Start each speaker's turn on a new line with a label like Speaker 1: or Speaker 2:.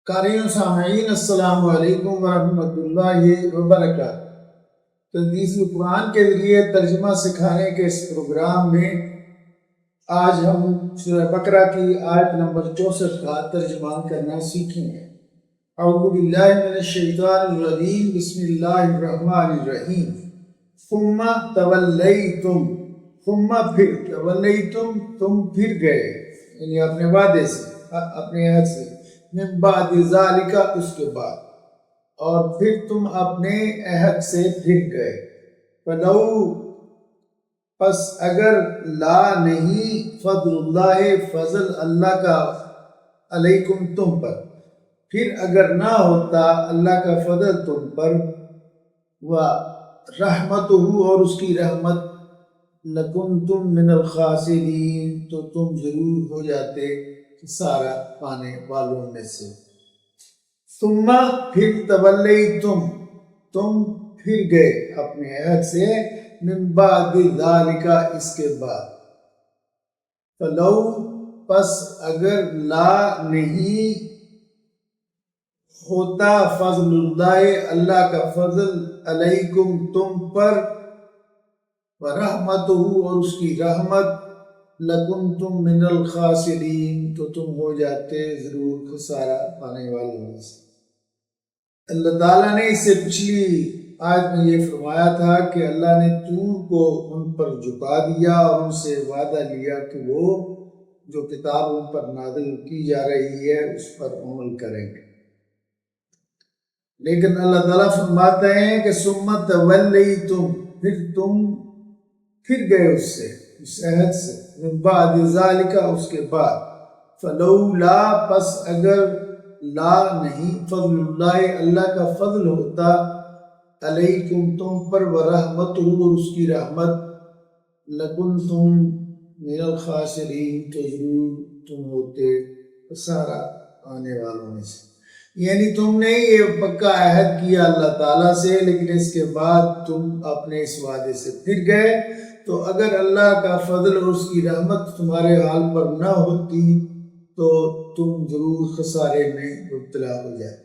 Speaker 1: قارئین و سامعین السلام علیکم ورحمۃ اللہ وبرکاتہ۔ تدریس قرآن کے ذریعے ترجمہ سکھانے کے اس پروگرام میں آج ہم سورہ بقرہ کی آیت نمبر 64 کا ترجمہ کرنا سیکھیں گے۔ اعوذ باللہ من الشیطان الرجیم، بسم اللہ الرحمن الرحیم۔ ثم تولیتم، ثم پھر، تولیتم تم پھر گئے، یعنی اپنے وعدے سے، اپنے عہد سے، من بعد ذالک اس کے بعد، اور پھر تم اپنے عہد سے پھر گئے۔ فلو پس اگر لا نہیں، فضل اللہ فضل اللہ کا، علیکم تم پر، پھر اگر نہ ہوتا اللہ کا فضل تم پر، و رحمتہ اور اس کی رحمت، لکنتم من الخاسرین تو تم ضرور ہو جاتے سارا پانے والوں میں سے۔ ثم پھر تولیتم تم پھر گئے اپنے عہد سے، من بعد ذالک اس کے بعد۔ فلو پس اگر لا نہیں ہوتا، فضل اللہ اللہ کا فضل، علیکم تم پر، ورحمتہ اور اس کی رحمت، لکنتم من الخاسرین تو تم ہو جاتے ضرور خسارہ پانے والوں میں سے۔ اللہ تعالیٰ نے اس سے پچھلی آیت میں یہ فرمایا تھا کہ اللہ نے طور کو ان پر جھکا دیا اور ان سے وعدہ لیا کہ وہ جو کتاب ان پر نازل کی جا رہی ہے اس پر عمل کریں گے، لیکن اللہ تعالیٰ فرماتے ہیں کہ ثم تولیتم پھر تم پھر گئے اس سے، اس عہد سے، من بعد ذالک اس کے بعد۔ فلولا پس اگر لا نہیں، فضل اللہ اللہ کا فضل ہوتا، علیکم تم پر، ورحمتہ اور اس کی رحمت، لکنتم من الخاسرین تو ضرور تم ہوتے خسارہ آنے والوں میں سے۔ یعنی تم نے یہ پکا عہد کیا اللہ تعالیٰ سے، لیکن اس کے بعد تم اپنے اس وعدے سے پھر گئے، تو اگر اللہ کا فضل اور اس کی رحمت تمہارے حال پر نہ ہوتی تو تم ضرور خسارے میں مبتلا ہو جائے۔